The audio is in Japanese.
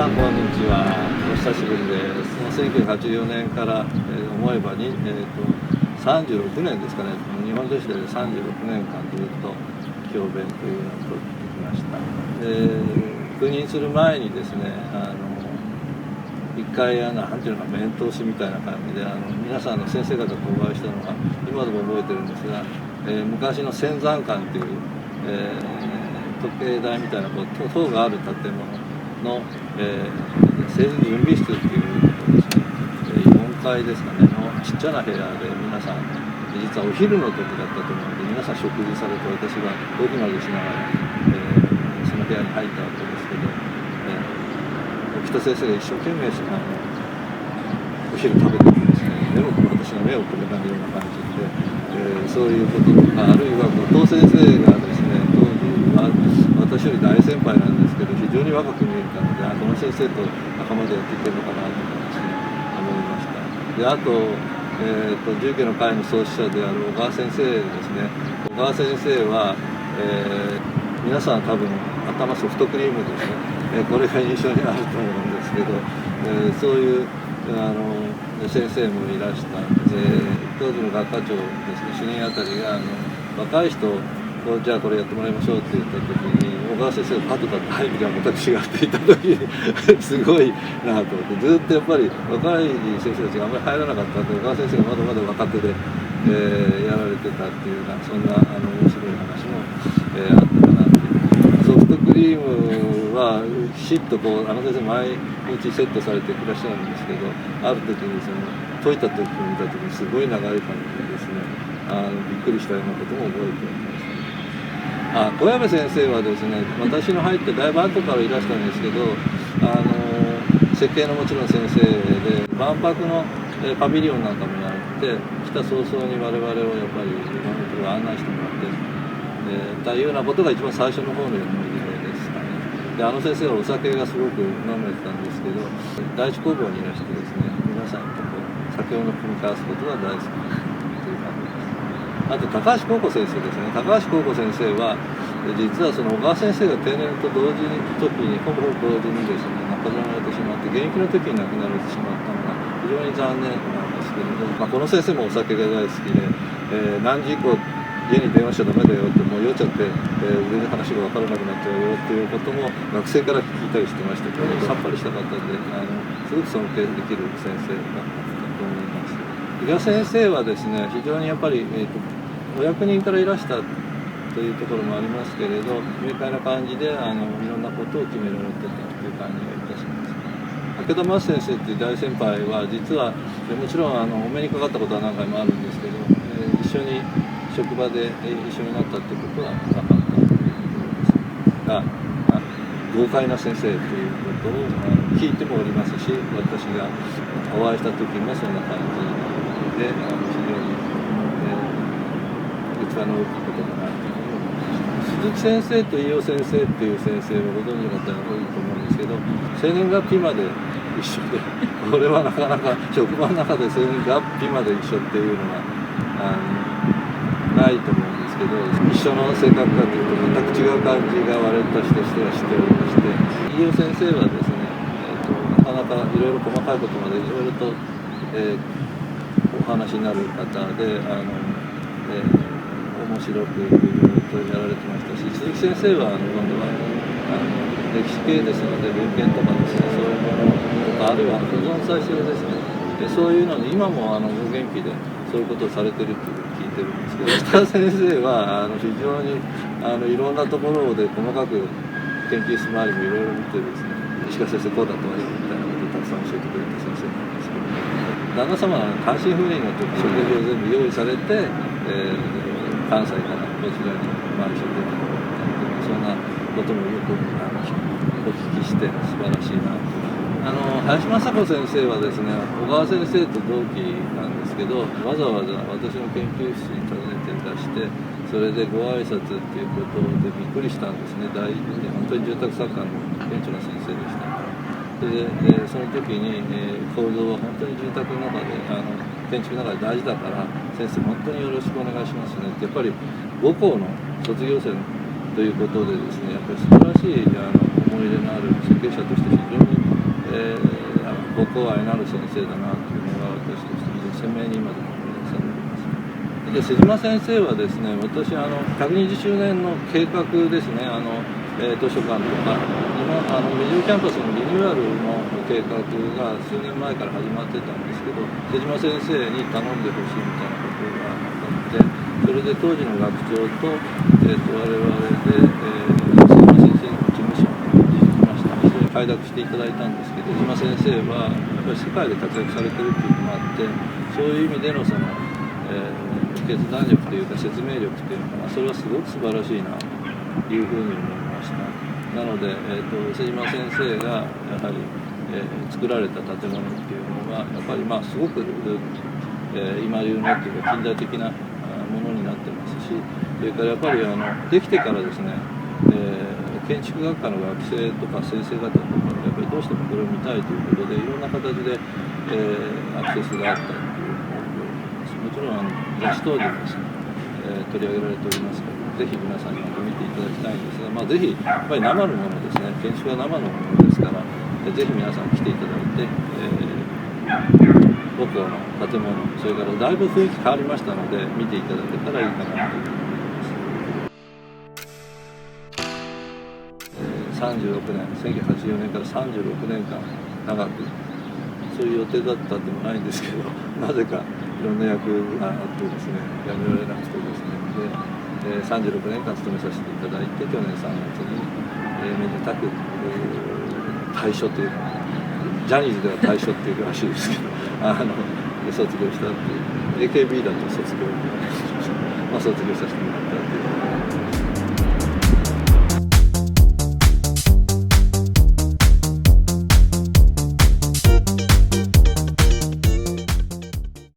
さんこんにちは。お久しぶりです。1984年から、思えばに、36年ですかね。日本女子で36年間ずっと教鞭というのを取ってきました。赴任する前にですね、一回なんていうのか面通しみたいな感じで皆さんの先生方とお会いしたのが今でも覚えてるんですが、昔の仙山館という、時計台みたいな塔がある建物の、成人準備室っていうところですね、4階ですかねのちっちゃな部屋で皆さん実はお昼の時だったと思うので皆さん食事されて私がドギマギしながら、その部屋に入ったわけですけど、沖田先生が一生懸命お昼食べててですね私が目をくれないような感じで、そういうこととかあるいは後藤先生がですね当時は私より大先輩なんですけど非常に若く見えたのでこの先生と仲間でやっていけるのかなとですね思いました。であと、重慶の会の創始者である小川先生ですね。小川先生は、皆さん多分頭ソフトクリームですね、これが印象にあると思うんですけど、そういう先生もいらした、当時の学科長ですね主任あたりが若い人じゃあこれやってもらいましょうって言った時に小川先生がパッと立って「はい」みたいな私がって言った時にすごいなと思ってずっとやっぱり若い先生たちがあんまり入らなかったんで小川先生がまだまだ若手で、やられてたっていうそんな面白い話も、あったかなっていう。ソフトクリームはきちっと先生毎日セットされていらっしゃるんですけどある時に解いた時を見た時にすごい長い感じでですねびっくりしたようなことも覚えております。小山先生はですね私の入ってだいぶ後からいらしたんですけど設計のもちろん先生で万博のパビリオンなんかもやって来た早々に我々をやっぱりいろんなところ案内してもらってというようなことが一番最初の方の思い出ですかね。で先生はお酒がすごく飲めてたんですけど第一工房にいらしてですね皆さんと酒を飲み交わすことが大好きという感じです。あと高橋幸子先生ですね。高橋幸子先生は実は小川先生が定年と同時に時にほぼ同時にですね亡くなられてしまって現役の時に亡くなられてしまったのが非常に残念なんですけれども、この先生もお酒が大好きで、何時以降家に電話しちゃダメだよってもう酔っちゃって、全然話が分からなくなっちゃうよっていうことも学生から聞いたりしてましたけどさっぱりしたかったんですごく尊敬できる先生だったと思います。比嘉先生はですね非常にやっぱり、お役人からいらしたというところもありますけれど明快な感じでいろんなことを決められてたという感じがいたします。武田真先生っていう大先輩は実はもちろんお目にかかったことは何回もあるんですけど、一緒に職場で一緒になったってことはなかったということですが豪快な先生ということを聞いてもおりますし私がお会いした時もそんな感じで非常に器の大きいことだなというふうに思います。鈴木先生と飯尾先生っていう先生をご存知の方が多いと思うんですけど生年月日まで一緒でこれはなかなか職場の中で生年月日まで一緒っていうのはないと思うんですけど一緒の性格かというと全く違う感じが我々としては知っておりまして飯尾先生はですね、なかなかいろいろ細かいことまでいろいろと、お話になる方で面白くやられてましたし鈴木先生は今度は歴史系ですので文献とかですねそういうものとかあるいは保存再生ですねそういうのに今もお元気でそういうことをされてるって聞いてるんですけど北先生は非常にいろんなところで細かく研究室周りもいろいろ見てですね石川先生こうだとはよみたいなことをたくさん教えてくれた先生なんですけど旦那様は単身赴任の時食事を全部用意されて、関西からこちらに一緒に出てもらったそんなこともよくお聞きして素晴らしいなと。林正子先生はですね小川先生と同期なんですけどわざわざ私の研究室に訪ねて出してそれでご挨拶っていうことでびっくりしたんですね。本当に住宅作家の顕著な先生でしたから。でその時に、構造は本当に住宅の中で建築の中で大事だから先生本当によろしくお願いしますねってやっぱり母校の卒業生ということでですねやっぱり素晴らしい思い入れのある設計者として非常に母校愛なる先生だなというのが私として鮮明に今でも思い出されます。で瀬島先生はですね、私120周年の計画ですね、図書館とかメジロキャンパスのリニューアルの計画が数年前から始まってたんですけど、瀬島先生に頼んでほしいみたいなことがあって、それで当時の学長と、我々で、瀬島先生の事務所に行きましたので快諾していただいたんですけど、瀬島先生はやっぱり世界で活躍されてるっていうのもあって、そういう意味でのその、決断力というか説明力というのかな、それはすごく素晴らしいなというふうに思いました。なので、瀬島先生がやはり、作られた建物っていうのはやっぱりすごく、今流のっていうか近代的なものになってますし、それからやっぱりできてからですね、建築学科の学生とか先生方とかやっぱりどうしてもこれを見たいということでいろんな形で、アクセスがあったっていうのをもちろん雑誌当時ですね、取り上げられておりますから、ぜひ皆さんにまた見ていただきたいんですが、ぜひやっぱり生のものですね、建築は生のものですから、ぜひ皆さん来ていただいて、母校の建物、それからだいぶ雰囲気変わりましたので見ていただけたらいいかなと思います。36年、1984年から36年間長く、そういう予定だったんでもないんですけど、なぜかいろんな役があってですね、やめられなくてですね、で36年間勤めさせていただいて、去年3月に、めでたく退所というか、ジャニーズでは退所っていうらしいですけど、卒業したっていう、AKB だと卒業させてもらったっていう。